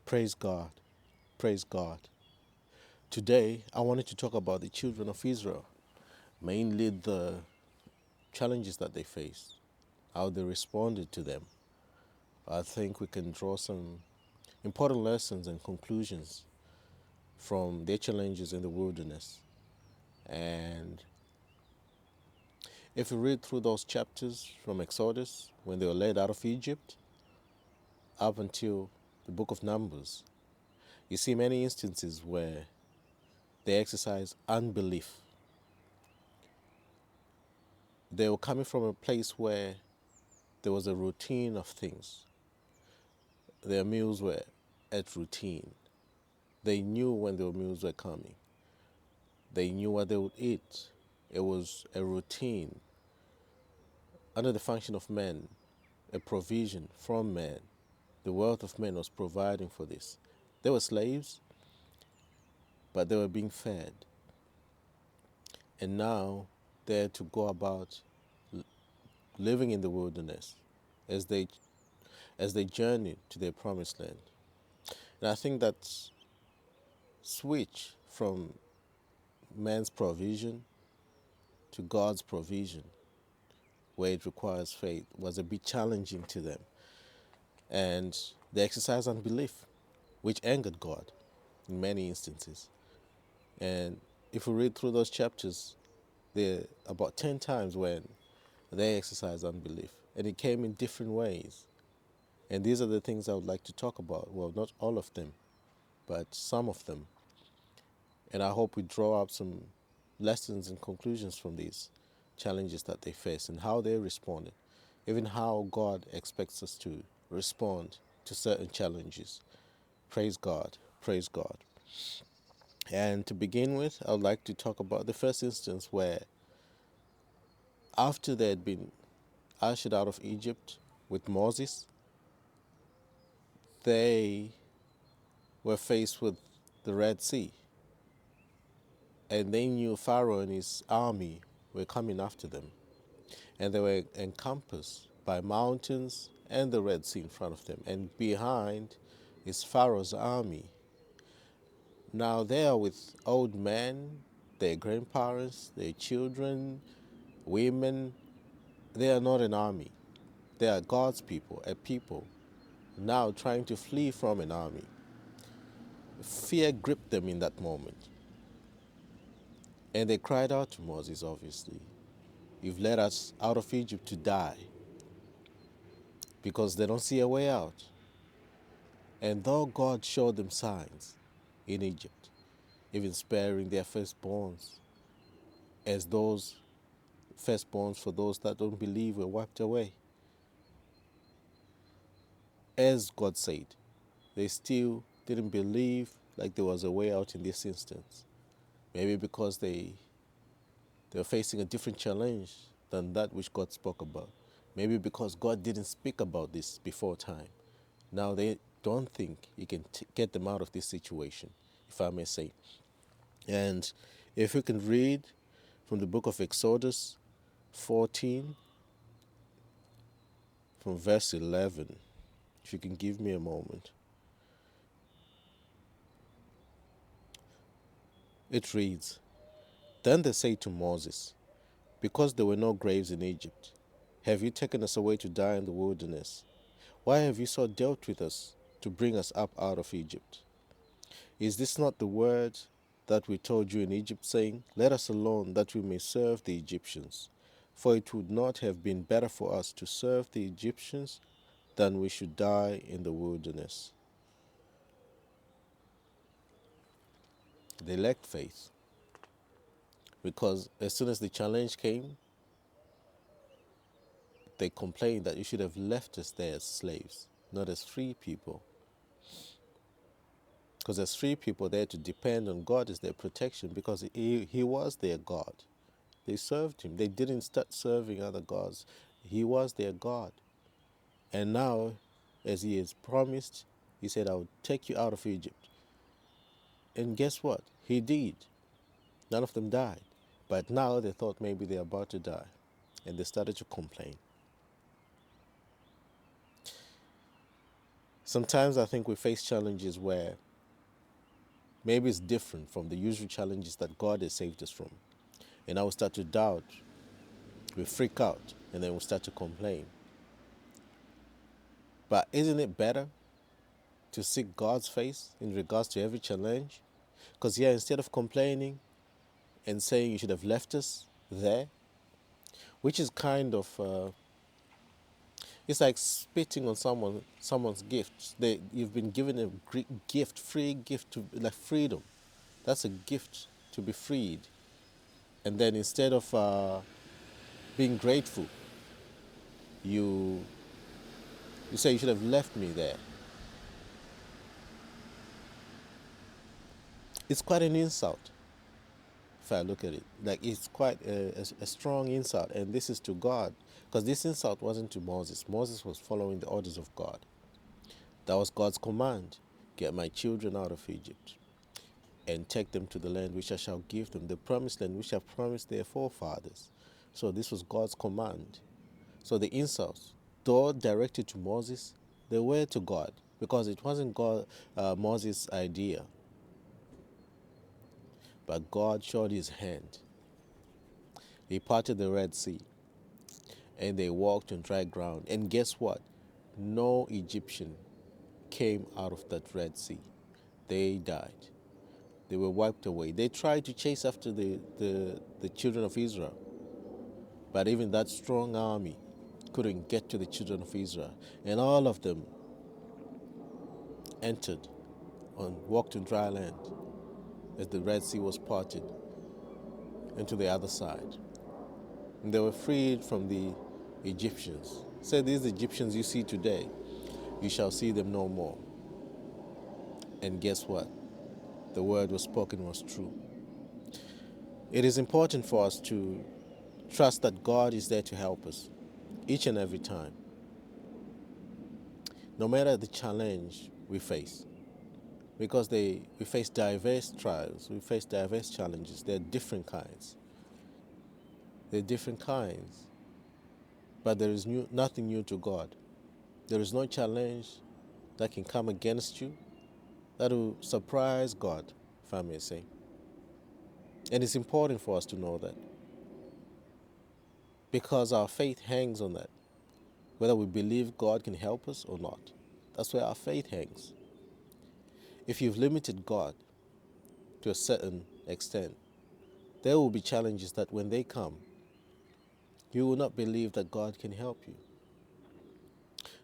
Praise God. Praise God. Today, I wanted to talk about the children of Israel, mainly the challenges that they faced, how they responded to them. I think we can draw some important lessons and conclusions from their challenges in the wilderness. And if you read through those chapters from Exodus, when they were led out of Egypt, up until the book of Numbers, you see many instances where they exercise unbelief. They were coming from a place where there was a routine of things. Their meals were at routine. They knew when their meals were coming. They knew what they would eat. It was a routine under the function of men, a provision from man. The wealth of men was providing for this. They were slaves, but they were being fed. And now they had to go about living in the wilderness as they journeyed to their promised land. And I think that switch from man's provision to God's provision, where it requires faith, was a bit challenging to them. And they exercised unbelief, which angered God in many instances. And if we read through those chapters, there are about 10 times when they exercised unbelief. And it came in different ways. And these are the things I would like to talk about. Well, not all of them, but some of them. And I hope we draw up some lessons and conclusions from these challenges that they face and how they responded, even how God expects us to respond to certain challenges. Praise God. Praise God. And to begin with, I would like to talk about the first instance where, after they had been ushered out of Egypt with Moses, they were faced with the Red Sea. And they knew Pharaoh and his army were coming after them. And they were encompassed by mountains and the Red Sea in front of them. And behind is Pharaoh's army. Now they are with old men, their grandparents, their children, women. They are not an army. They are God's people, a people now trying to flee from an army. Fear gripped them in that moment. And they cried out to Moses, obviously, "You've led us out of Egypt to die," because they don't see a way out. And though God showed them signs in Egypt, even sparing their firstborns, as those firstborns for those that don't believe were wiped away, as God said, they still didn't believe like there was a way out in this instance. Maybe because they were facing a different challenge than that which God spoke about. Maybe because God didn't speak about this before time. Now they don't think He can get them out of this situation, if I may say. And if we can read from the book of Exodus 14, from verse 11, if you can give me a moment. It reads, "Then they say to Moses, 'Because there were no graves in Egypt, have you taken us away to die in the wilderness? Why have you so dealt with us to bring us up out of Egypt? Is this not the word that we told you in Egypt, saying, Let us alone, that we may serve the Egyptians? For it would not have been better for us to serve the Egyptians than we should die in the wilderness.'" They lacked faith, because as soon as the challenge came, they complained that you should have left us there as slaves, not as free people. Because as free people, they had to depend on God as their protection, because he was their God. They served Him. They didn't start serving other gods. He was their God. And now, as He has promised, He said, "I will take you out of Egypt." And guess what? He did. None of them died. But now they thought maybe they're about to die. And they started to complain. Sometimes I think we face challenges where maybe it's different from the usual challenges that God has saved us from. And now we start to doubt, we freak out, and then we start to complain. But isn't it better to seek God's face in regards to every challenge? Because, yeah, instead of complaining and saying you should have left us there, which is kind of, it's like spitting on someone's gift. You've been given a great gift, free gift, to like freedom. That's a gift, to be freed. And then instead of being grateful, you you say you should have left me there. It's quite an insult if I look at it. Like, it's quite a strong insult, and this is to God, because this insult wasn't to Moses. Moses was following the orders of God. That was God's command: get my children out of Egypt and take them to the land which I shall give them, the promised land which I promised their forefathers. So this was God's command. So the insults, though directed to Moses, they were to God, because it wasn't Moses' idea, but God showed his hand. He parted the Red Sea, and they walked on dry ground. And guess what? No Egyptian came out of that Red Sea. They died. They were wiped away. They tried to chase after the children of Israel, but even that strong army couldn't get to the children of Israel. And all of them entered and walked on dry land as the Red Sea was parted into the other side. And they were freed from the Egyptians. Said, these Egyptians you see today, you shall see them no more. And guess what? The word was spoken was true. It is important for us to trust that God is there to help us each and every time, no matter the challenge we face. Because we face diverse trials, we face diverse challenges. They're different kinds. They're different kinds. But there is nothing new to God. There is no challenge that can come against you that will surprise God, if I may say. And it's important for us to know that, because our faith hangs on that, whether we believe God can help us or not. That's where our faith hangs. If you've limited God to a certain extent, there will be challenges that when they come, you will not believe that God can help you.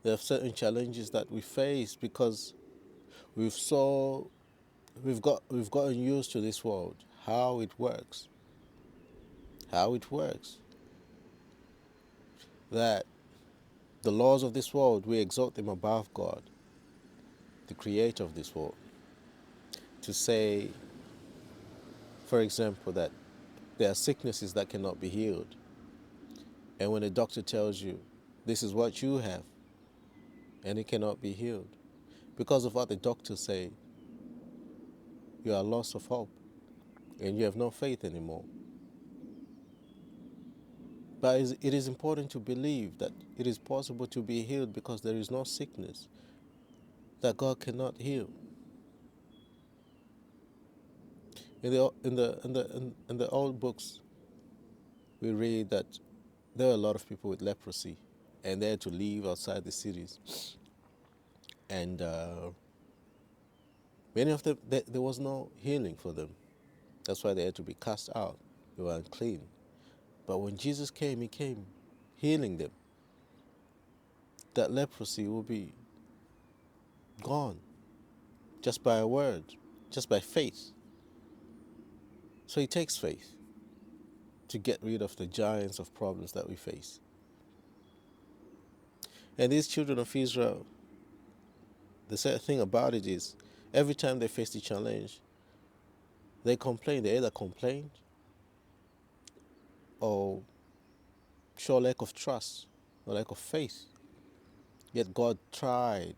There are certain challenges that we face because we've gotten used to this world, how it works, that the laws of this world, we exalt them above God, the creator of this world. To say, for example, that there are sicknesses that cannot be healed. And when a doctor tells you, this is what you have, and it cannot be healed, because of what the doctors say, you are lost of hope, and you have no faith anymore. But it is important to believe that it is possible to be healed, because there is no sickness that God cannot heal. In the old books, we read that there were a lot of people with leprosy, and they had to live outside the cities. And many of them, there was no healing for them. That's why they had to be cast out. They were unclean. But when Jesus came, he came healing them. That leprosy will be gone just by a word, just by faith. So it takes faith to get rid of the giants of problems that we face. And these children of Israel, the sad thing about it is, every time they faced a challenge, they complained. They either complained or show lack of trust or lack of faith. Yet God tried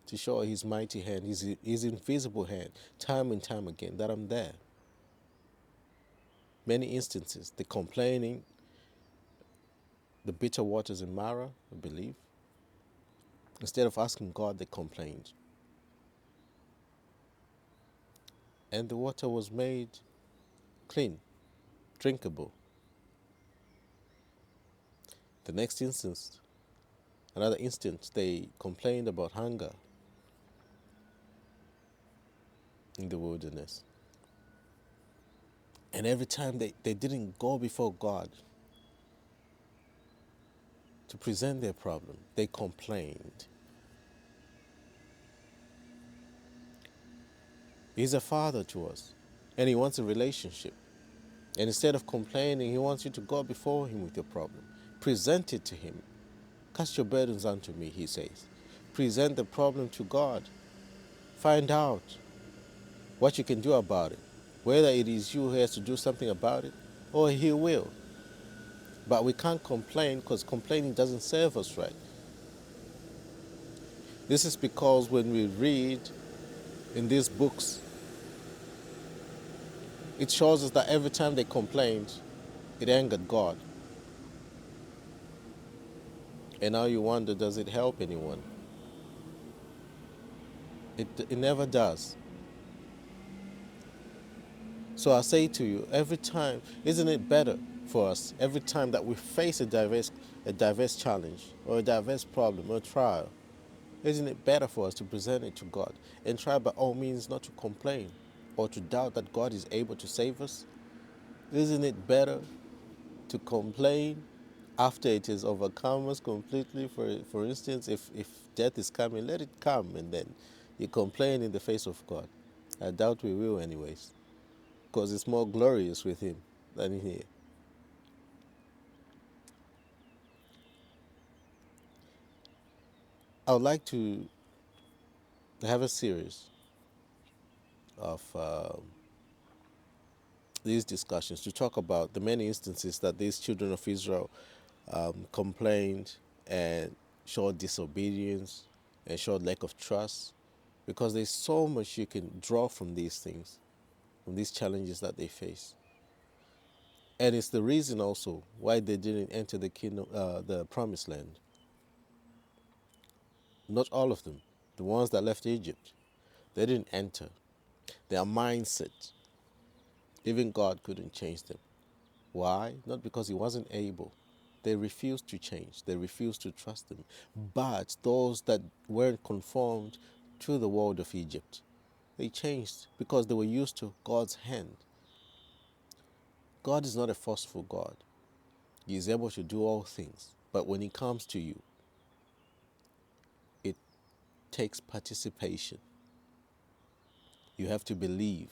to show his mighty hand, his invisible hand, time and time again, that I'm there. Many instances, the complaining, the bitter waters in Mara, I believe, Instead of asking God, they complained. And the water was made clean, drinkable. The next instance, another instance, they complained about hunger in the wilderness. And every time they didn't go before God to present their problem, they complained. He's a father to us, and he wants a relationship. And instead of complaining, he wants you to go before him with your problem. Present it to him. Cast your burdens unto me, he says. Present the problem to God. Find out what you can do about it. Whether it is you who has to do something about it, or he will. But we can't complain because complaining doesn't serve us right. This is because when we read in these books, it shows us that every time they complained, it angered God. And now you wonder, does it help anyone? It never does. So I say to you, every time, isn't it better for us, every time that we face a diverse challenge or a diverse problem or trial, isn't it better for us to present it to God and try by all means not to complain or to doubt that God is able to save us? Isn't it better to complain after it has overcome us completely? For instance, if death is coming, let it come, and then you complain in the face of God. I doubt we will anyways, because it's more glorious with him than in here. I would like to have a series of these discussions to talk about the many instances that these children of Israel complained and showed disobedience and showed lack of trust, because there's so much you can draw from these things, from these challenges that they face. And it's the reason also why they didn't enter the kingdom, the promised land. Not all of them. The ones that left Egypt, they didn't enter. Their mindset, even God couldn't change them. Why? Not because he wasn't able. They refused to change. They refused to trust him. But those that weren't conformed to the world of Egypt, they changed because they were used to God's hand. God is not a forceful God. He is able to do all things. But when it comes to you, it takes participation. You have to believe.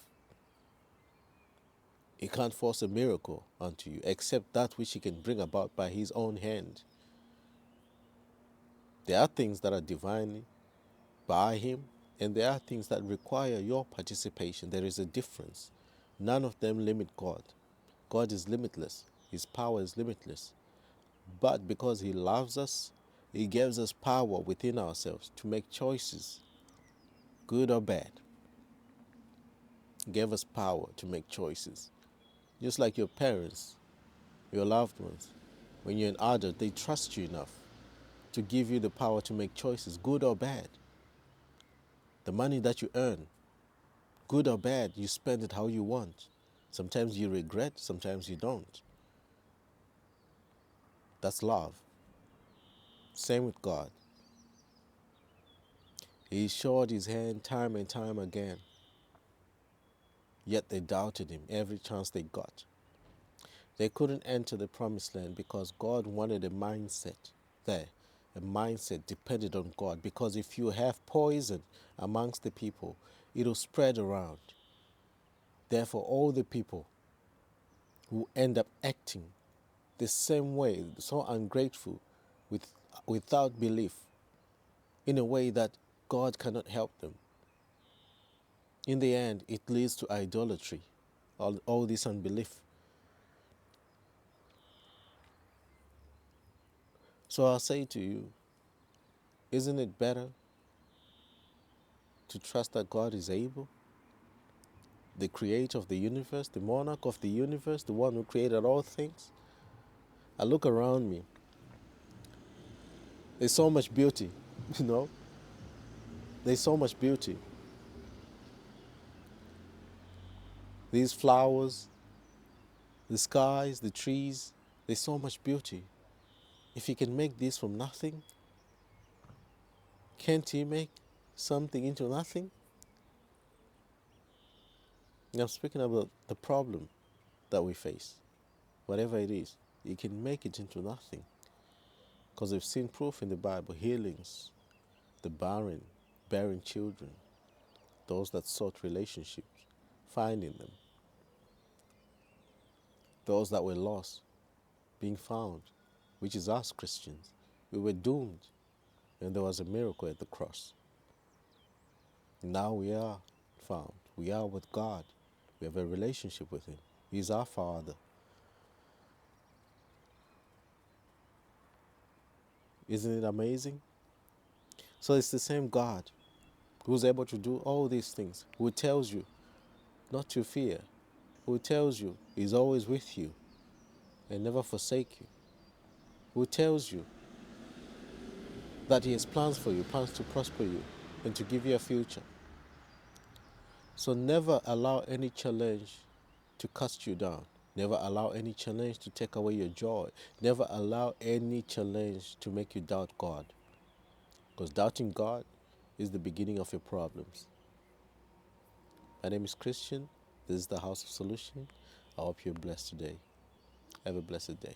He can't force a miracle onto you except that which he can bring about by his own hand. There are things that are divinely by him, and there are things that require your participation. There is a difference. None of them limit God. God is limitless. His power is limitless. But because he loves us, he gives us power within ourselves to make choices, good or bad. He gave us power to make choices. Just like your parents, your loved ones. When you're an adult, they trust you enough to give you the power to make choices, good or bad. The money that you earn, good or bad, you spend it how you want. Sometimes you regret, sometimes you don't. That's love. Same with God. He showed his hand time and time again, yet they doubted him every chance they got. They couldn't enter the promised land because God wanted a mindset there. A mindset depended on God, because if you have poison amongst the people, it'll spread around. Therefore, all the people who end up acting the same way, so ungrateful, with, without belief, in a way that God cannot help them. In the end, it leads to idolatry, all this unbelief. So I'll say to you, isn't it better to trust that God is able? The creator of the universe, the monarch of the universe, the one who created all things. I look around me. There's so much beauty. You know, there's so much beauty. These flowers, the skies, the trees, there's so much beauty. If he can make this from nothing, can't he make something into nothing? And I'm speaking about the problem that we face, whatever it is, he can make it into nothing. Because we've seen proof in the Bible, healings, the barren, bearing children, those that sought relationships, finding them, those that were lost, being found, which is us Christians. We were doomed, and there was a miracle at the cross. Now we are found. We are with God. We have a relationship with Him. He's our Father. Isn't it amazing? So it's the same God who's able to do all these things, who tells you not to fear, who tells you He's always with you and never forsake you, who tells you that He has plans for you, plans to prosper you and to give you a future. So never allow any challenge to cast you down. Never allow any challenge to take away your joy. Never allow any challenge to make you doubt God. Because doubting God is the beginning of your problems. My name is Christian. This is the House of Solution. I hope you're blessed today. Have a blessed day.